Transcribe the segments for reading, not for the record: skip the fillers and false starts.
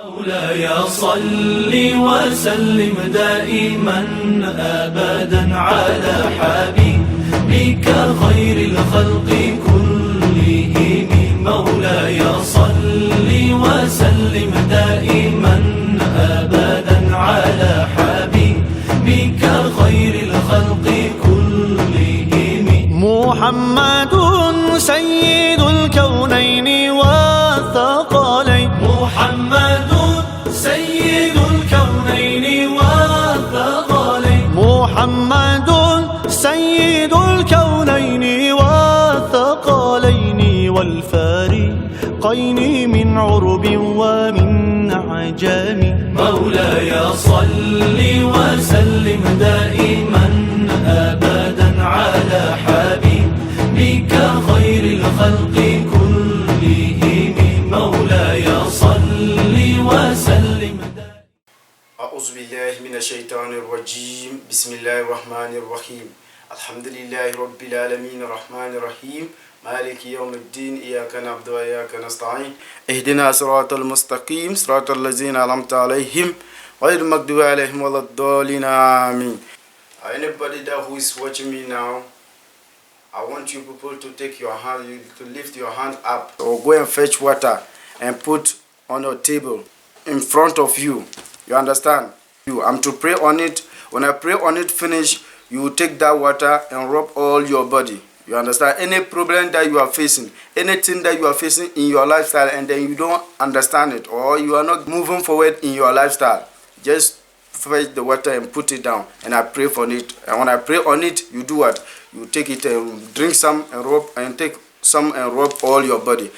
مولاي صل وسلم دائما أبدا على حبيبك خير الخلق كلهم. مولاي صل وسلم دائما أبدا على حبيبك خير الخلق كلهم. محمد سيد الكونين والثقلين. محمد سيد الكونين والثقلين. محمد سيد الكونين والثقلين والفارقين من عرب ومن عجم. مولاي صل وسلم دائما أبدا على حبيبك خير الخلق كلهم. مولاي صل وسلم. أعوذ بالله من الشيطان الرجيم. بسم الله الرحمن الرحيم. الحمد لله رب العالمين الرحمن الرحيم مالك يوم الدين. إياك نعبد وإياك نستعين. اهدنا صراط المستقيم صراط الذين أنعمت عليهم غير المغضوب عليهم ولا الضالين آمين. Anybody that who is watching me now, I want you people to take your hand, to lift your hand up, or go and fetch water and put on your table in front of you. You understand? I'm to pray on it. When I pray on it finish, you take that water and rub all your body. You understand? Any problem that you are facing, anything that you are facing in your lifestyle and then you don't understand it, or you are not moving forward in your lifestyle, just fetch the water and put it down and I pray for it. And when I pray on it, you do what? You take it and drink some and rub, and take some and rub all your body.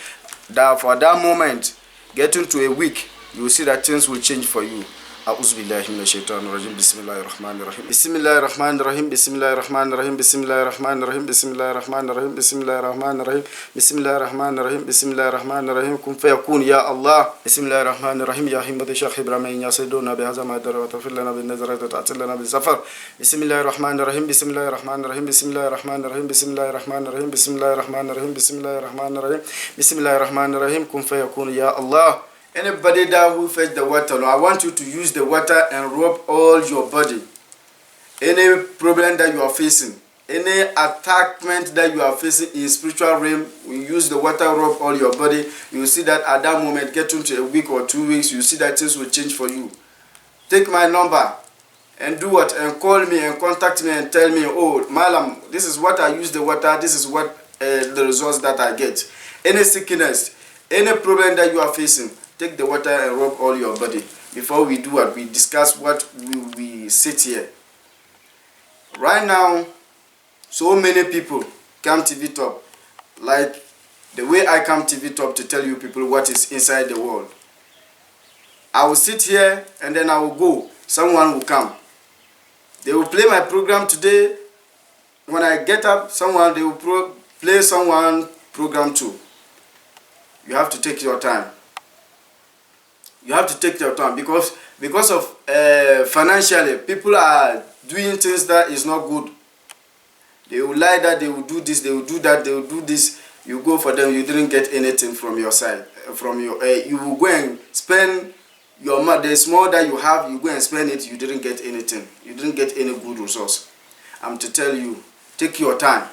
That for that moment, getting to a week, you will see that things will change for you. أعوذ بالله من الشيطان الرجيم. بسم الله الرحمن الرحيم. بسم الله الرحمن الرحيم. بسم الله الرحمن الرحيم. بسم الله الرحمن الرحيم. بسم الله الرحمن الرحيم. بسم الله الرحمن الرحيم. بسم الله الرحمن الرحيم. بسم الله الرحمن الرحيم. كن فيكون يا الله. بسم الله الرحمن الرحيم. يا همة الشيخ إبراهيم يا سيدنا بهذا ما در وتغفر لنا بالنظرات وتعتل لنا بالسفر. بسم الله الرحمن الرحيم. بسم الله الرحمن الرحيم. بسم الله الرحمن الرحيم. بسم الله الرحمن الرحيم. بسم الله الرحمن الرحيم. بسم الله الرحمن الرحيم. بسم الله الرحمن الرحيم. كن فيكون يا الله. Anybody that will fetch the water, I want you to use the water and rub all your body. Any problem that you are facing, any attackment that you are facing in spiritual realm, we use the water, rub all your body. You will see that at that moment, get into a week or 2 weeks, you see that things will change for you. Take my number and do what? And call me and contact me and tell me, oh, Malam, this is what I use the water, this is what the results that I get. Any sickness, any problem that you are facing, take the water and rub all your body. Before we do what, we discuss what we sit here. Right now, so many people come TV Top, like the way I come TV Top to tell you people what is inside the world. I will sit here and then I will go. Someone will come. They will play my program today. When I get up, they will play someone program too. You have to take your time. You have to take your time because of financially, people are doing things that is not good. They will lie that they will do this, they will do that, they will do this. You go for them, you didn't get anything from your side. You will go and spend your money, the small that you have, you go and spend it, you didn't get anything. You didn't get any good resource. I'm to tell you, take your time.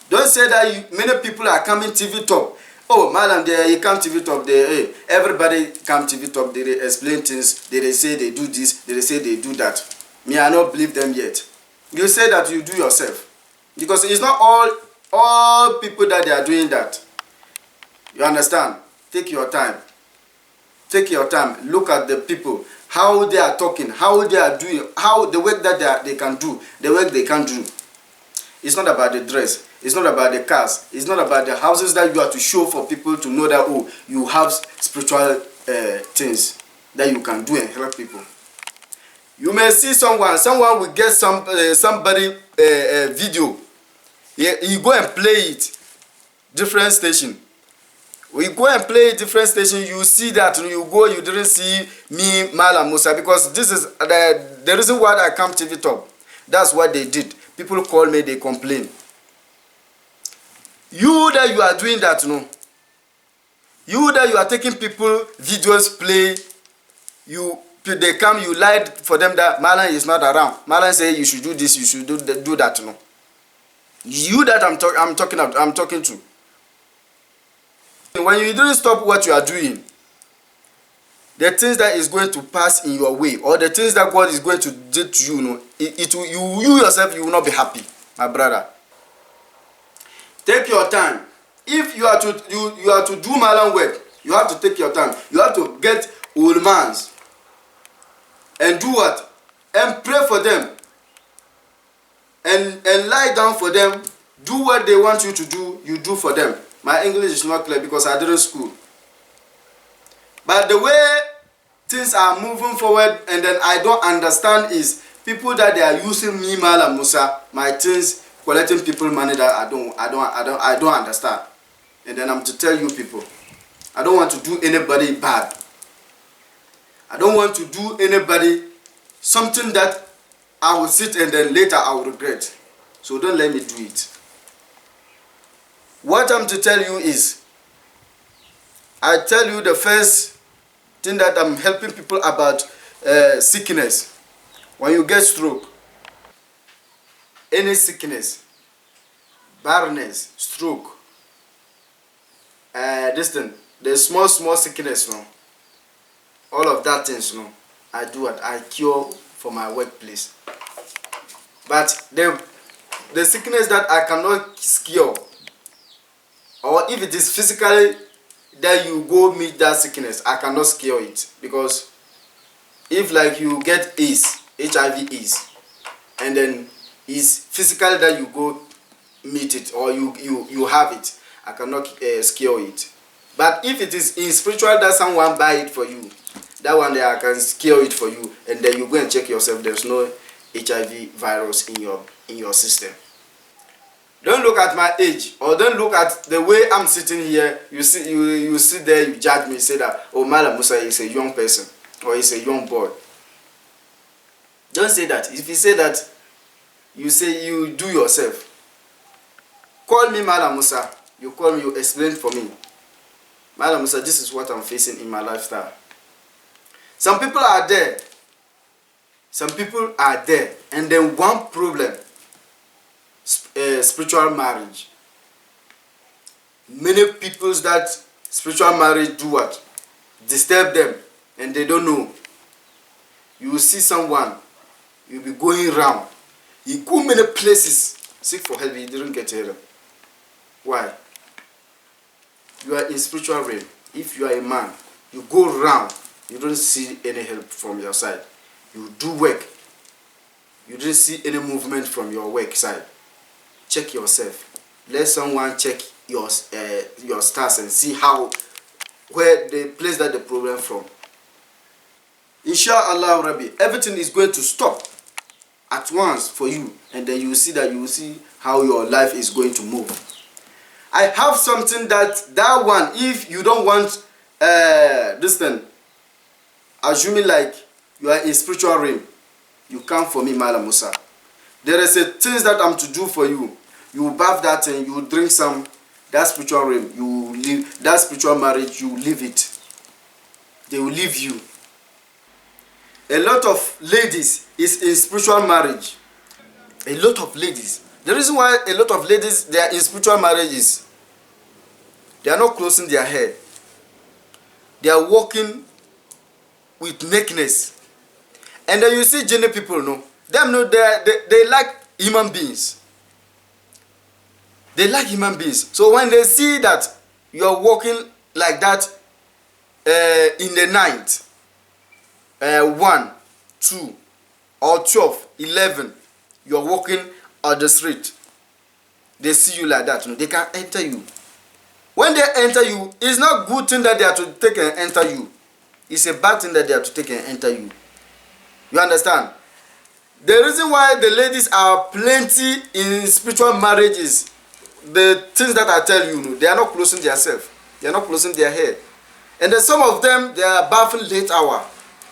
Don't say that many people are coming TV Top. Oh, madam, you come TV Top, everybody come TV Top, they explain things, they say they do this, they say they do that. Me, I don't believe them yet. You say that you do yourself. Because it's not all people that they are doing that. You understand? Take your time. Take your time. Look at the people, how they are talking, how they are doing, how the work that they can do, the work they can do. It's not about the dress. It's not about the cars. It's not about the houses that you have to show for people to know that, oh, you have spiritual things that you can do and help people. You may see someone will get somebody video. You go and play it, different station. We go and play a different station, you see that you go, you didn't see me, Malam Musa, because this is the reason why I come TV Top. That's what they did. People call me, they complain. You that you are doing that, no. You that you are taking people videos play, they come, you lied for them that Malam is not around. Malam say you should do this, you should do that. No, you that I'm talking to. When you don't stop what you are doing, the things that is going to pass in your way, or the things that God is going to do to you, no, you yourself, you will not be happy, my brother. Take your time. If you are to do Malam work, you have to take your time. You have to get old mans and do what? And pray for them. And lie down for them. Do what they want you to do, you do for them. My English is not clear because I didn't school. But the way things are moving forward, and then I don't understand is people that they are using me, Malam Musa, my things, collecting people money that I don't understand. And then I'm to tell you people, I don't want to do anybody bad. I don't want to do anybody something that I will sit and then later I will regret. So don't let me do it. What I'm to tell you is, I tell you the first thing that I'm helping people about sickness. When you get stroke, any sickness, barrenness, stroke, the small sickness, no, all of that things, no, I do what I cure for my workplace. But the sickness that I cannot cure, or if it is physically that you go meet that sickness, I cannot cure it. Because if like you get AIDS, HIV AIDS, and then it's physically that you go meet it, or you have it, I cannot cure it. But if it is in spiritual that someone buy it for you, that one there I can cure it for you, and then you go and check yourself, there's no HIV virus in your system. Don't look at my age, or don't look at the way I'm sitting here. You sit there, you judge me, say that, oh, Malam Musa is a young person, or he's a young boy. Don't say that. If you say that, you say you do yourself. Call me Malam Musa. You call me, you explain for me. Malam Musa, this is what I'm facing in my lifestyle. Some people are there. Some people are there. And then one problem, spiritual marriage. Many people that spiritual marriage do what? Disturb them, and they don't know. You will see someone, you'll be going around. You go many places, seek for help, you didn't get help. Why? You are in spiritual realm. If you are a man, you go around, you don't see any help from your side. You do work, you don't see any movement from your work side. Check yourself. Let someone check your stars and see where the place that the problem from. Inshallah Rabbi, everything is going to stop at once for you, and then you will see how your life is going to move. I have something that one, if you don't want this thing, assuming like you are in spiritual realm, you come for me, Malam Musa. There is a things that I'm to do for you. You bath that thing, you drink some, that spiritual realm, you live that spiritual marriage, you leave it. They will leave you. A lot of ladies is in spiritual marriage. A lot of ladies. The reason why a lot of ladies they are in spiritual marriages, they are not closing their hair. They are walking with nakedness. And then you see gender people, no, them know they like human beings. They like human beings. So when they see that you are walking like that in the night, 1, 2, or 12, 11, you are walking on the street, they see you like that, no, they can enter you. When they enter you, it's not good thing that they are to take and enter you. It's a bad thing that they are to take and enter you. You understand? The reason why the ladies are plenty in spiritual marriages, the things that I tell you, no, they are not closing themselves. They are not closing their hair. And then some of them, they are bathing late hour.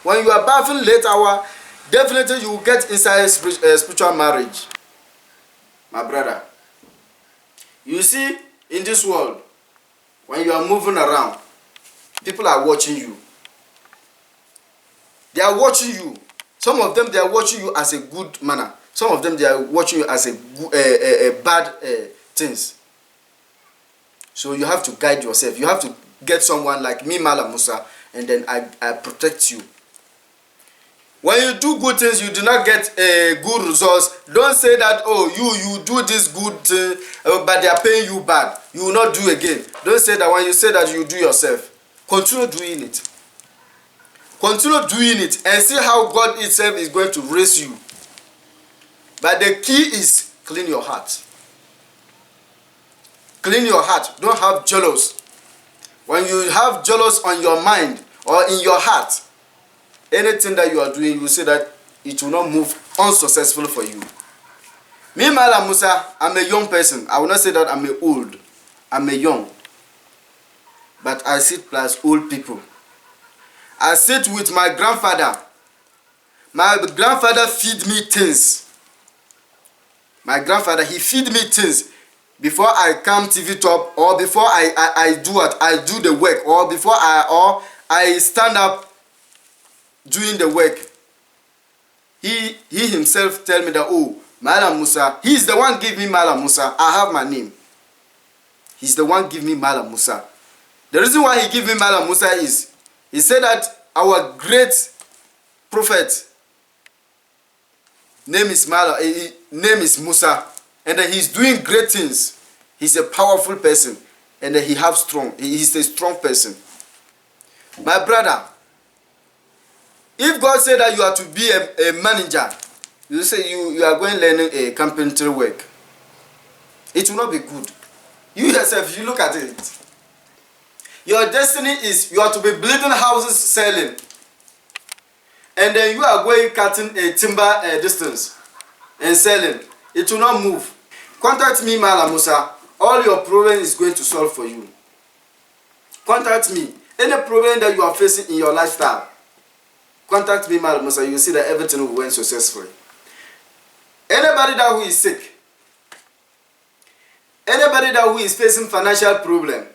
When you are bathing late hour, definitely you will get inside spiritual marriage. My brother, you see, in this world, when you are moving around, people are watching you. They are watching you. Some of them, they are watching you as a good manner. Some of them, they are watching you as a bad things. So you have to guide yourself. You have to get someone like me, Malam Musa, and then I protect you. When you do good things, you do not get good results. Don't say that, oh, you do this good thing, but they are paying you bad. You will not do again. Don't say that. When you say that, you do yourself. Continue doing it. Continue doing it and see how God itself is going to raise you. But the key is clean your heart. Clean your heart. Don't have jealous. When you have jealous on your mind or in your heart, anything that you are doing, you say that it will not move unsuccessful for you. Me, Malam Musa, I'm a young person. I will not say that I'm old. I'm a young. But I sit plus old people. I sit with my grandfather. My grandfather feed me things. My grandfather, he feed me things. Before I come TV top, or before I do what I do the work, or before I stand up doing the work, he himself tell me that, oh, Malam Musa, he's the one give me Malam Musa. I have my name. He's the one give me Malam Musa. The reason why he give me Malam Musa is he said that our great prophet name is Musa, and that he's doing great things. He's a powerful person, and that he's a strong person. My brother, if God said that you are to be a manager, you say you are going learning a carpentry work, it will not be good. You yourself, you look at it. Your destiny is you are to be building houses selling, and then you are going cutting a timber distance and selling. It will not move. Contact me, Malam Musa. All your problem is going to solve for you. Contact me. Any problem that you are facing in your lifestyle, contact me, Malam Musa. You will see that everything will went successfully. Anybody that who is sick, anybody that who is facing financial problem,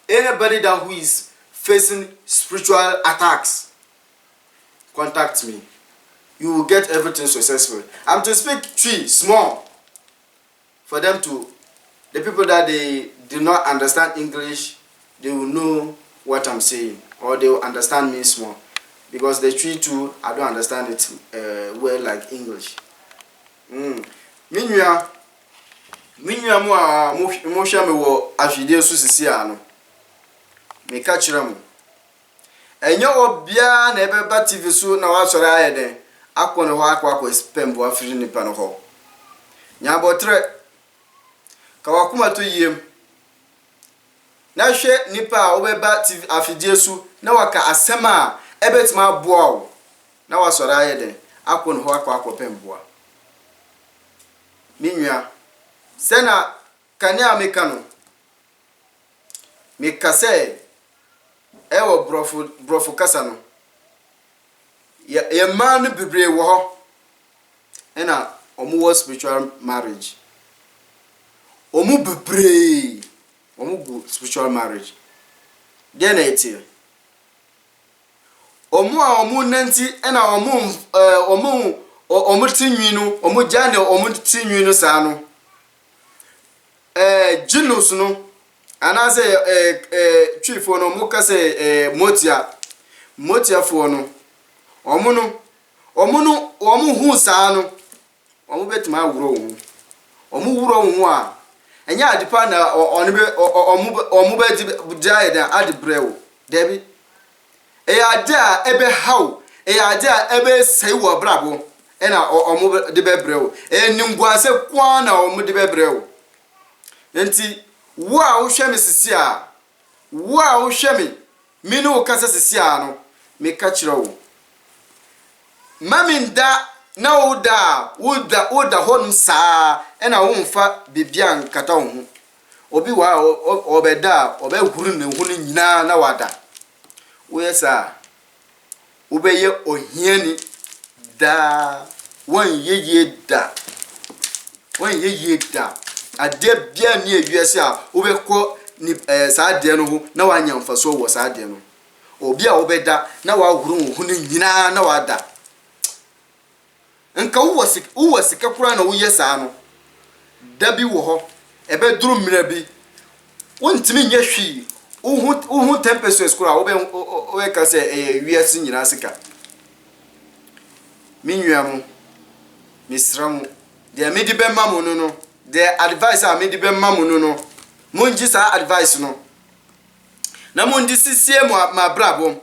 anybody that who is facing spiritual attacks, contact me. You will get everything successful. I'm to speak three small for them to, the people that they do not understand English, they will know what I'm saying, or they will understand me small, because the tree too, I don't understand it well like English. Minya mo hwa me wo afide so sisi ano. Me ka kire mo. Enye obia na ebeba TV so na wa sore ayeden. Akọ ho akọ spam bo afiri nipa no ho. Nya botre ka wakuma to yiem. Na hwe nipa a obeba TV afide so na waka asema ebetima aboa wo. Na wa sore ayeden. Akọ ho akọ pemboa. Minya sena kanya mekano mekase ewo brofo kasa no ye man bebre wo ho ena omu wo spiritual marriage omu bebre omu go spiritual marriage de na eti omu a omu nanti ena omu tinwinu omu jane omu tinwinu sa no jinus no anase chief no muka se motia fo no omu hu sa no omu betima wuro hu omu wuro hu a enya adipa na omu be jai da adibrewo debi ada ebe how ada ebe sei wo brabo ena omu de bebrewo ningwase kwa na omu de bebrewo enti wo a wo hwe me sisi a wo a wo hwe me mi no kasa sisi a no me ka kire wo maminda na wo da honum saa ena wo mfa bibia nkata wo hu obi wa obeda obehuru ne hu nyina na wada wo yesa wo be ye ohiani da wan yeye da ade bia ni ewiase a wo be ko ni saade no ho na wanya mfaso wo saade no obi a obeda na wa huru hu ne nyina na wada nka wo sika kura na wo yesa no da bi wo ho ebe duru mira bi wontimi nye hwi uhu 10 pesos kura obe ka se wiase nyina sika minwa mu misramu de medi be mamu no the advice a medi be mamu no monji sa advice no na monji sisie ma brabo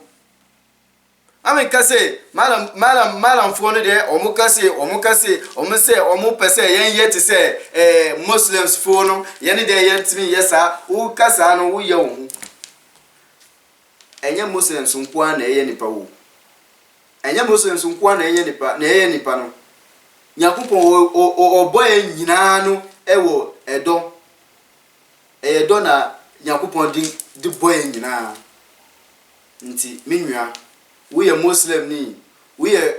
ame ka se malam fo no de omo ka se omo pese yen yeti se muslims fo no yen de yentimi yesa wo kasa no wo ye wo enye muslims nko na eye nipa wo enye muslims nko na eye nipa no Nyankopon oboye nyina no ewo edo na Nyankopon di boye nyina nti menwa wo ye muslim ni wo ye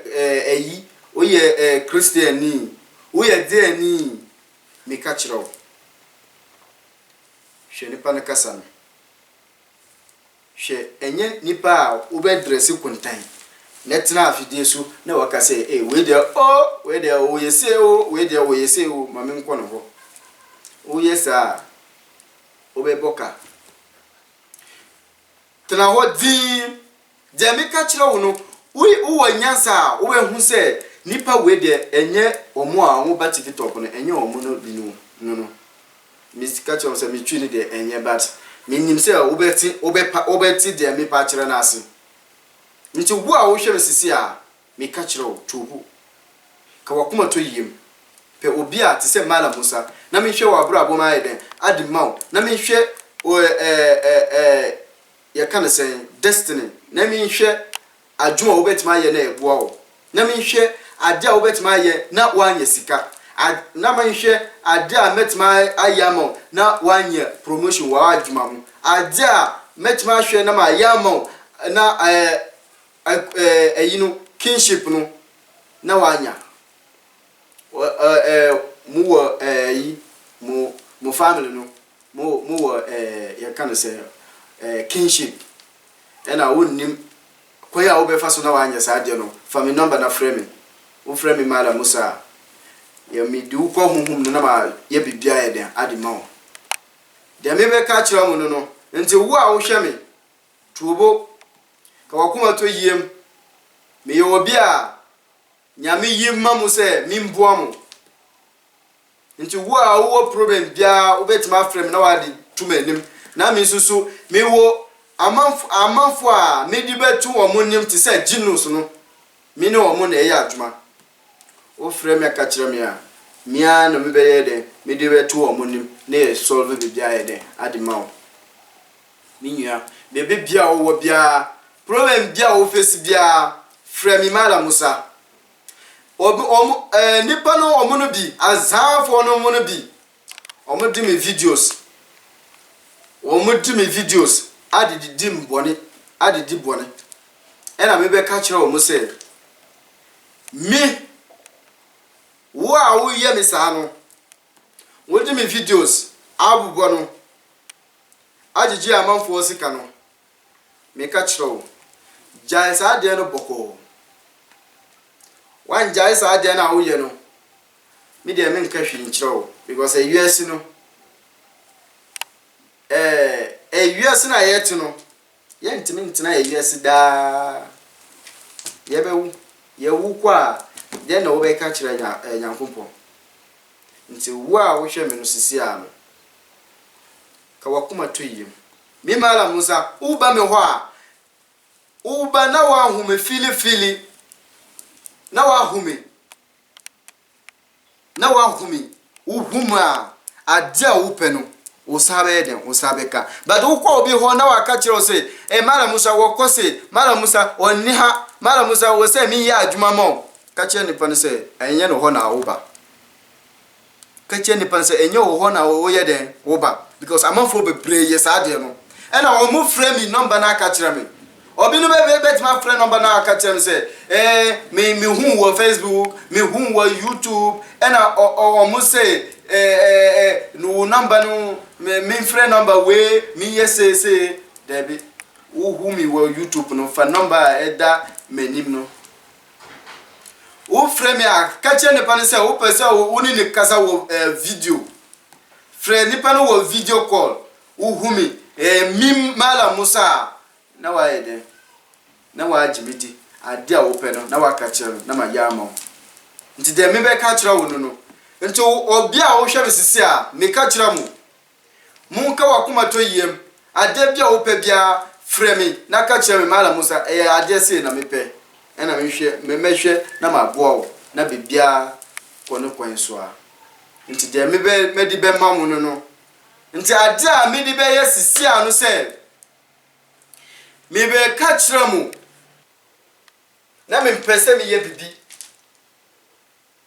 wo ye christian ni wo ye de ni me ka kiro hwe nipa na kasa no hwe enye nipa a wo be dress kuntan netina afidie so na waka say we dey o yese o mame nko no ho o yesa o be boka tena ho din de me ka kire wo no wo wanyansa wo be hu say nipa we dey enye omo a wo ba TikTok no enye omo no bi no misika kire say me twi ni de enye bat me nim say wo be ti de me pa kire na ase nti wo a wo hwe sisi a me ka kire wo tubu ka wakuma to yim pe obi a te se mala musa na me hwe wa bro aboma eden adimau na me hwe ya kana say destiny na me hwe adwuma wo betima ye na eboa wo na me hwe ade a wo betima ye na wanye sika na me hwe ade a metima ayamo na wanye promotion wa adwuma mu ade a metima hwe na ma ayamo na you kinship no na wanya mu wo mu family no mu wo ya kan say kinship ena wonnim koya wo be fa so na wanya sa de no family number na frame wo frame mala musa ya mi du ko humhum no na ma ya bibia ya den adima wo de me be ka kira mu no nti wo a wo hwe me tuobo ka wakuma to yiem me ye obi a nyame yim mamu se mimboa mu nti wo a wo problem bia wo betima frame na wadi tumanim na me susu me wo amanfo a me di betu wo monim ti se jinus no me ne wo mo na ye adwuma wo frame ka kire me a mia na me be ye de me di betu wo monim na ye solve bibia ye de adima wo minua bebe bia wo bia problem bia wo face bia frame mala musa nipa no omo bi azafo no omo bi omo di me videos adidi bone ena me be ka kire omo say me wo a wo ye me sa no wo di me videos abugo no agigi amanfo sika no me ka kire wo jai sa de no boko wan jai sa de na wo ye no me de me nka hwi nkire wo because US no US na yet no ye ntimi ntina US da ye be ye wu kwa de na wo be ka kire nyankompo nti wo a wo hwe me no sisi a no ka wakuma to yim mi mala musa uba me ho a uba na wa hume fili na wa hume uhuma adia upe no usabe eden usabeka but ukwa obi ho na wa ka kire say mala musa wo kose mala musa onni ha mala musa wo say mi ya adwuma mo ka kire ni pan say enye no ho na uba ka kire ni pan say enye ho na wo ye den uba because amanfo be pray sa de no ena o mu frame number na ka kire me obi no be my friend number na ka tell say me hu wo Facebook me hu wo YouTube ena o mu say no number no me friend number we me yes say Debbie who me wo YouTube no fa number eda menim no wo frame a kache ne pa ne se wo pese wo ni ne kasa wo video frame ni pa no wo video call wo hu me mim mala musa na wa ede na wa jimiti ade a wo pe no na wa kache no na ma ya ma nti de me be ka kira wo no nti obi a wo hwe mesisi a me ka kira mu munka wa kuma to yiem ade bia wo pe bia frame na ka kira me mala musa ade se na me pe ena me hwe me mehwe na ma boa wo na bibia kono kwanso a nti de me be medi be ma mu no nti ade a me di be yesisi a no se me be ka kira mu na me pese me ye bibi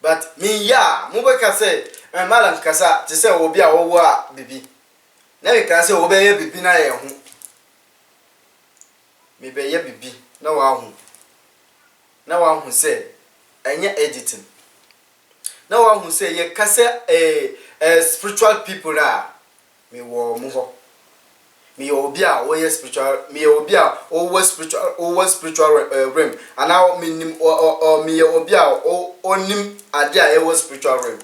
but me ya mo be ka say mala nkasa ti say obi a wo a bibi na me ka say obi ye bibi na ye ho me be ye bibi na wa hu say enye editing na wa hu say ye ka say spiritual people a me wo mo ho me obi a wo ye spiritual me obi a wo spiritual realm ana me nim o me obi a onim ade a wo spiritual realm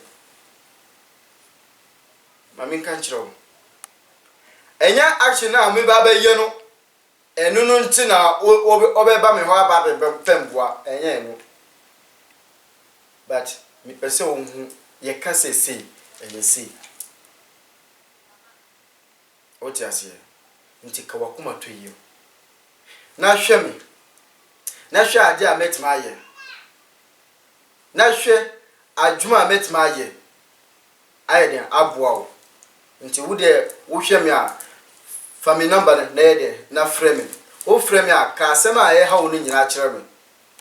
mami kan chiro enya action na me ba ye no enu no nti na obe ba me ho aba be pemboa enya enu but me pese wo hu ye ka se enye se o ti ase nti ka wakuma to yi na hwe me na hwe ade a metima aye na hwe adwuma a metima aye den aboa wo nti wo de wo hwe me a family number na ye de na frame o frame a ka asem a ye ha wo no nyina kire me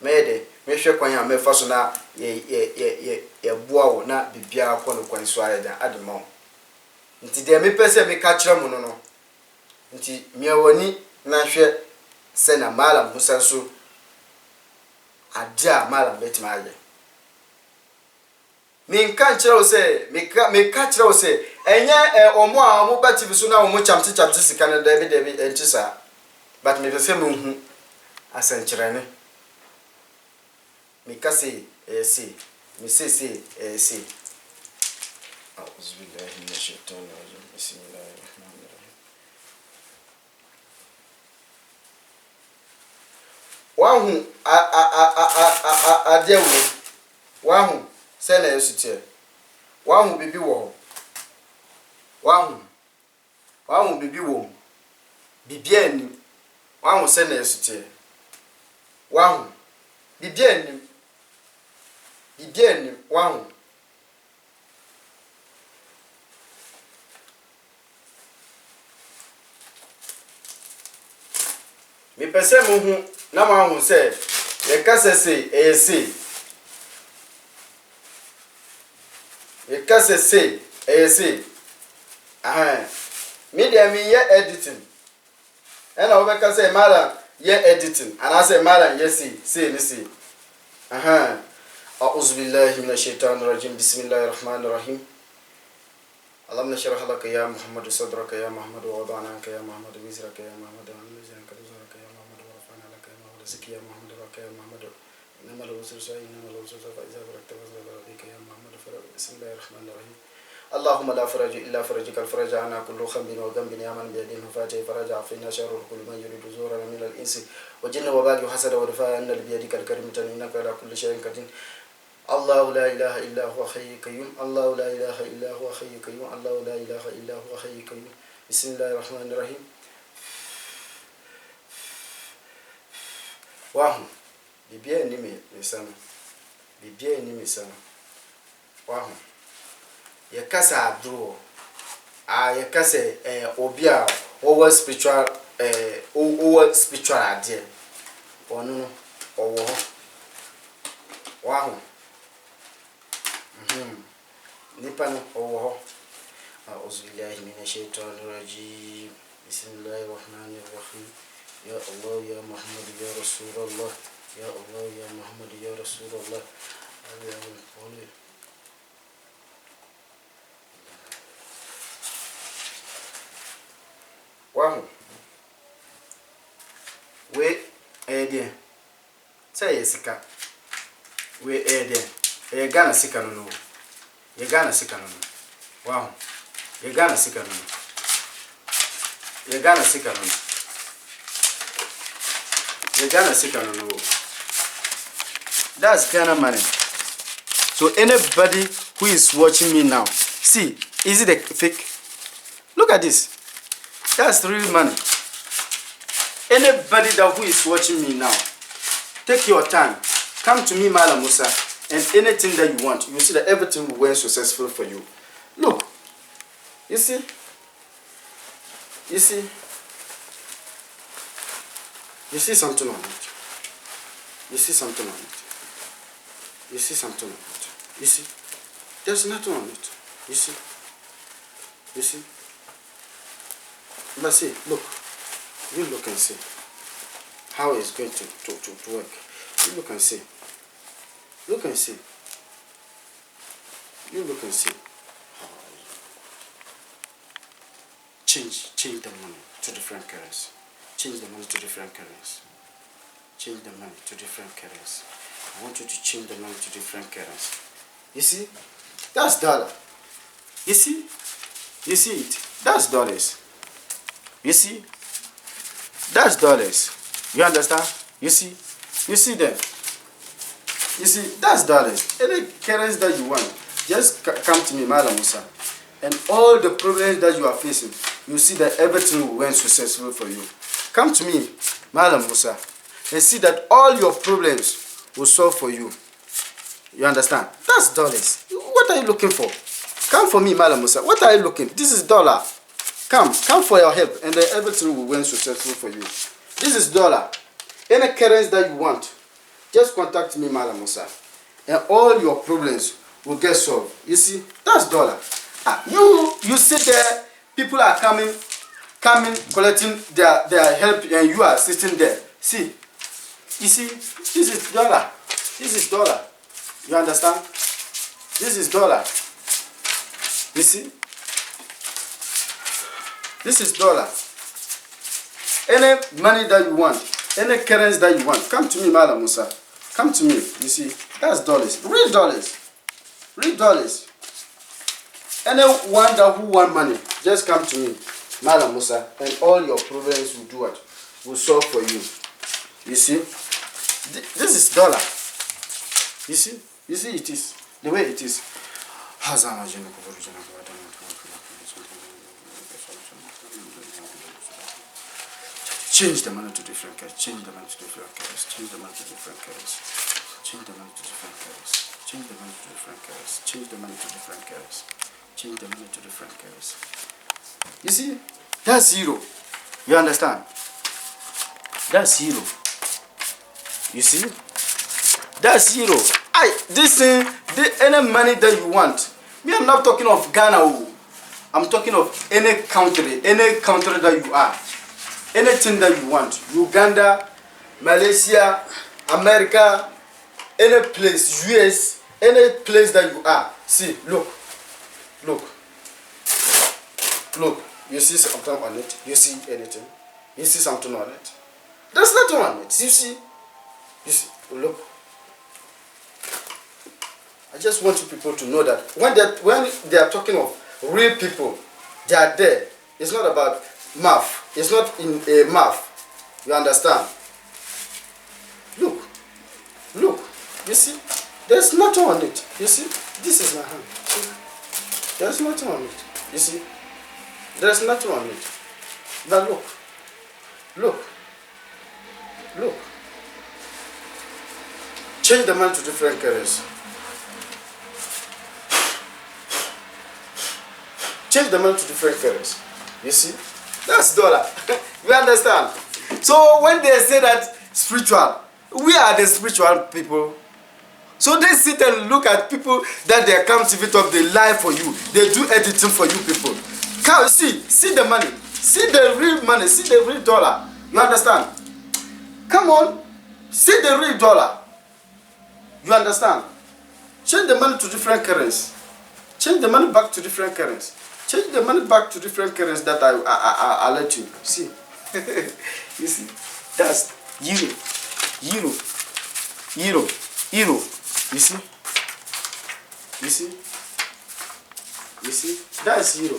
me de me hwe kwan a me fa so na ye boa wo na bibia ko no kwan so aye den ademo nti de me pese me ka kire mu no nti miawani na hwe se na malam Musa so adia malam betima aye mi nka kire wo se me ka kire wo se enye omo a omo bati biso na omo chamti sika na David entisa but me pese me hu asankire ne mi ka se se mi se se auzubillahi minash shaitani rajim bismillahirrahmanirrahim wahu adewo wahu se na yesutie wahu bibi wo wahu bibi wo bibia ni wahu se na yesutie wahu bibia ni wahu mi pese mu hu na ma hu se ye ka se mi de mi ye editing ena wo be ka se mala ye editing ana se mala ye se a'udhu billahi minash shaitanir rajim bismillahir rahmanir rahim اللهم نشرح لك يا محمد صدرك يا محمد ووضعنا عنك يا محمد وزرك يا محمد وانزلنا كذرك يا محمد ورفعنا لك يا محمد زكي يا محمد رك يا محمد انما الوسر فاذا بركت فاذا بك يا محمد بسم الله الرحمن الرحيم اللهم لا فرج الا فرجك الفرج عنا كل خنب وذنب يا من بيده فاتي فرج عفنا شر كل من يريد زورنا من الانس وجن وباغي وحسد ودفاع ان بيدك الكريم انك على كل شيء قدير الله لا إله إلا هو حي قيوم الله لا إله إلا هو حي قيوم الله لا إله إلا هو حي قيوم بسم الله الرحمن الرحيم واه بيبيا نيمي سما واه يكاسا درو يكاسا obia over spiritual idea onu owo wah nipa no owo auzubillahi minash shaitanir rajim bismillahir rahmanir rahim ya allah ya muhammad ya rasulullah ya allah ya muhammad ya rasulullah wahu there. Say Yesika. We air there. A Ghana Sikano. You Ghana Sikano. Wow. You Ghana Sikano. You Ghana Sikano. You Ghana Sikano. That's Ghana money. So anybody who is watching me now, see, is it a fake? Look at this. That's real money. Anybody that who is watching me now, take your time. Come to me, Malam Musa, and anything that you want, you see that everything will went successful for you. Look. You see? You see? You see something on it. You see something on it. You see something on it. You see? There's nothing on it. You see? You see? But see, look. You look and see how it's going to work. You look and see. Look and see. You look and see. Change the money to different currency. Change the money to different currency. Change the money to different currency. I want you to change the money to different currency. You see? That's dollar. You see? You see it? That's dollars. You see? That's dollars. You understand? You see? You see them? You see? That's dollars. Any currency that you want, just come to me, Malam Musa. And all the problems that you are facing, you see that everything will went successful for you. Come to me, Malam Musa, and see that all your problems will solve for you. You understand? That's dollars. What are you looking for? Come for me, Malam Musa. What are you looking? This is dollar. Come for your help, and then everything will went successful for you. This is dollar. Any currency that you want, just contact me, Malam Musa, and all your problems will get solved. You see, that's dollar. You sit there, people are coming, collecting their help, and you are sitting there. See, you see, this is dollar. This is dollar. You understand? This is dollar. You see? This is dollar. Any money that you want, any currency that you want, come to me, Malam Musa. Come to me. You see, that's dollars. Real dollars. Real dollars. Anyone that who want money, just come to me, Malam Musa, and all your problems will do what? Will solve for you. You see? This is dollar. You see? You see it is. The way it is. Change the money to different currency. Change the money to different currency. Change the money to different currency. Change the money to different currency. Change the money to different currency. Change the money to different currency. Change the money to different currency. You see, that's zero. You understand? That's zero. You see? That's zero. This thing, any money that you want. Me, I'm not talking of Ghana. I'm talking of any country that you are. Anything that you want. Uganda, Malaysia, America, any place, US, any place that you are. See, look. Look. Look. You see something on it? You see anything? You see something on it? There's nothing on it. You see? You see? Look. I just want you people to know that when they are talking of real people, they are there. It's not about math. It's not in a math. You understand? Look. Look. You see? There's nothing on it. You see? This is my hand. See? There's nothing on it. You see? There's nothing on it. Now look. Look. Look. Change the money to different currency. Change the money to different currency. You see? That's dollar. You understand? So when they say that spiritual, we are the spiritual people. So they sit and look at people that they cultivate of the life for you. They do editing for you people. Come see the money. See the real money. See the real dollar. You understand? Come on. See the real dollar. You understand? Change the money to different currency. Change the money back to different currency. Change the money back to different currency that I let you see. You see, that's you. Euro. Euro. Euro. You see? You see? You see? That's zero.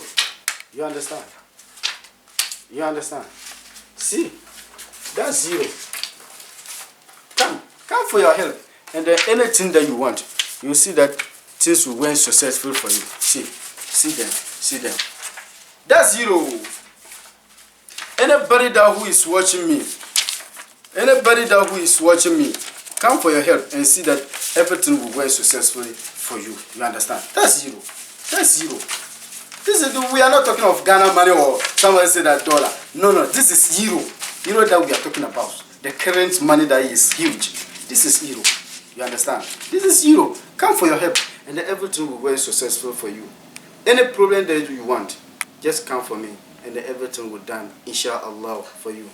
You understand? You understand? See? That's zero. Come for your help. And then anything that you want, you'll see that things will went successful for you. See them. That's zero. Anybody that who is watching me, come for your help and see that everything will went successfully for you. You understand? That's zero. That's zero. We are not talking of Ghana money or somebody say that dollar. No, this is euro. Euro that we are talking about. The current money that is huge. This is euro. You understand? This is euro. Come for your help and then everything will be successful for you. Any problem that you want, just come for me and then everything will done, inshallah, for you.